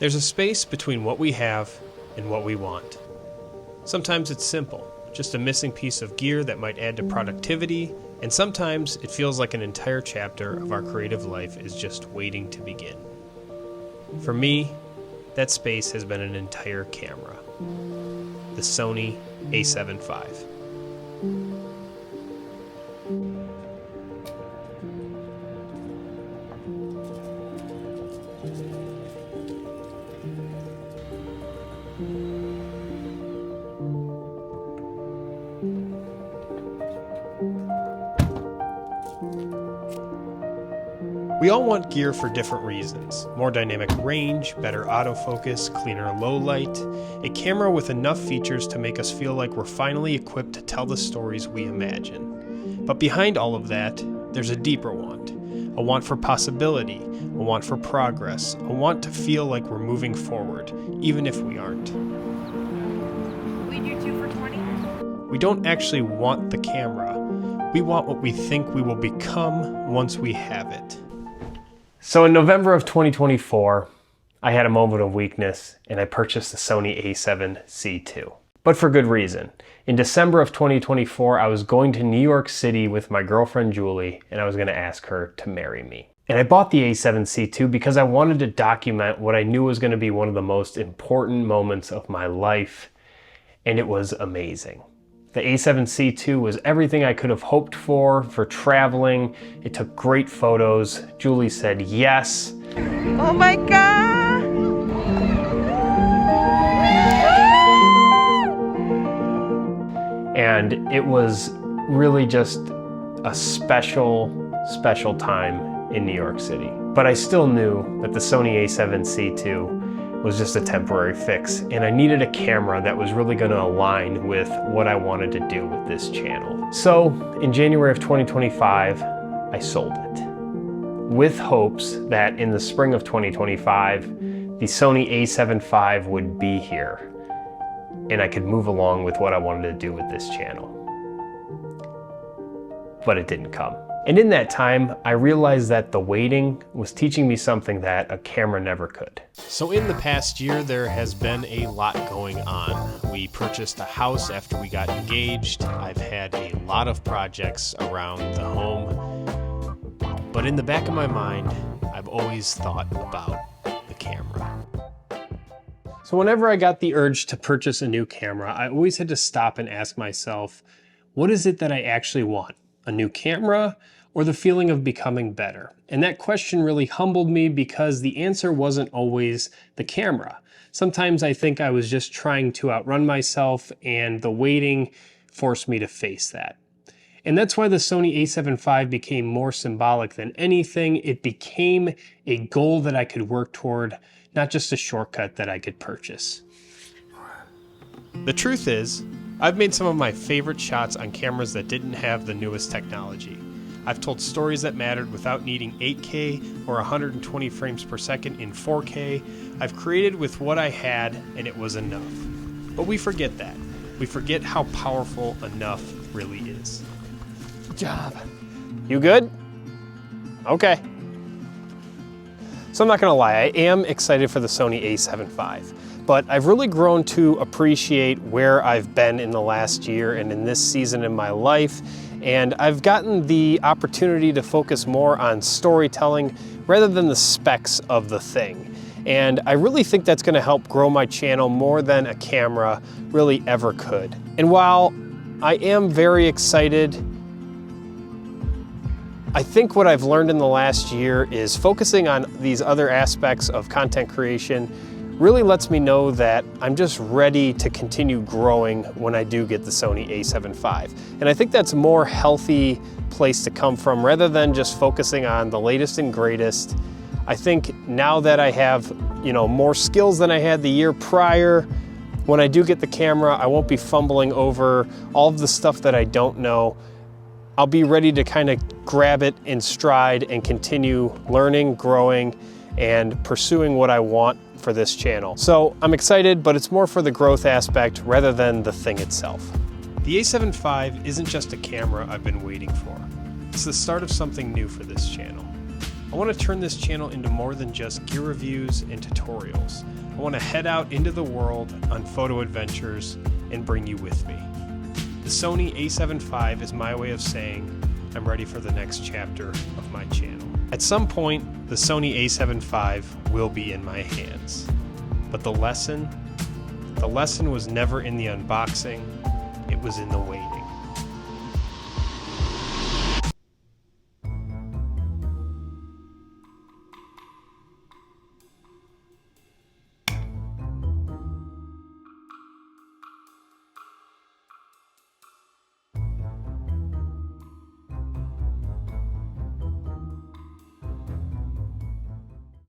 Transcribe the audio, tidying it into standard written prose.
There's a space between what we have and what we want. Sometimes it's simple, just a missing piece of gear that might add to productivity, and sometimes it feels like an entire chapter of our creative life is just waiting to begin. For me, that space has been an entire camera, the Sony A7V. We all want gear for different reasons. More dynamic range, better autofocus, cleaner low light, a camera with enough features to make us feel like we're finally equipped to tell the stories we imagine. But behind all of that, there's a deeper want. A want for possibility, a want for progress, a want to feel like we're moving forward, even if we aren't. We do 2 for $20. We don't actually want the camera. We want what we think we will become once we have it. So in November of 2024, I had a moment of weakness and I purchased the Sony A7V II. But for good reason. In December of 2024, I was going to New York City with my girlfriend Julie and I was going to ask her to marry me. And I bought the A7V II because I wanted to document what I knew was going to be one of the most important moments of my life, and it was amazing. The A7V II was everything I could have hoped for traveling. It took great photos. Julie said yes. Oh my God! And it was really just a special, special time in New York City. But I still knew that the Sony A7V II was just a temporary fix, and I needed a camera that was really going to align with what I wanted to do with this channel. So in January of 2025, I sold it, with hopes that in the spring of 2025, the Sony A7V would be here, and I could move along with what I wanted to do with this channel. But it didn't come. And in that time, I realized that the waiting was teaching me something that a camera never could. So in the past year, there has been a lot going on. We purchased a house after we got engaged. I've had a lot of projects around the home. But in the back of my mind, I've always thought about the camera. So whenever I got the urge to purchase a new camera, I always had to stop and ask myself, what is it that I actually want? A new camera, or the feeling of becoming better? And that question really humbled me because the answer wasn't always the camera. Sometimes I think I was just trying to outrun myself, and the waiting forced me to face that. And that's why the Sony A7V became more symbolic than anything. It became a goal that I could work toward, not just a shortcut that I could purchase. The truth is, I've made some of my favorite shots on cameras that didn't have the newest technology. I've told stories that mattered without needing 8K or 120 frames per second in 4K. I've created with what I had, and it was enough. But we forget that. We forget how powerful enough really is. Good job. You good? Okay. So I'm not gonna lie, I am excited for the Sony A7V. But I've really grown to appreciate where I've been in the last year and in this season in my life. And I've gotten the opportunity to focus more on storytelling rather than the specs of the thing. And I really think that's going to help grow my channel more than a camera really ever could. And while I am very excited, I think what I've learned in the last year is focusing on these other aspects of content creation really lets me know that I'm just ready to continue growing when I do get the Sony A7V. And I think that's a more healthy place to come from rather than just focusing on the latest and greatest. I think now that I have, more skills than I had the year prior, when I do get the camera, I won't be fumbling over all of the stuff that I don't know. I'll be ready to kind of grab it in stride and continue learning, growing, and pursuing what I want for this channel. So I'm excited, but it's more for the growth aspect rather than the thing itself. The A7V isn't just a camera I've been waiting for. It's the start of something new for this channel. I want to turn this channel into more than just gear reviews and tutorials. I want to head out into the world on photo adventures and bring you with me. The Sony A7V is my way of saying I'm ready for the next chapter of my channel. At some point, the Sony A7V will be in my hands. But the lesson was never in the unboxing, it was in the waiting.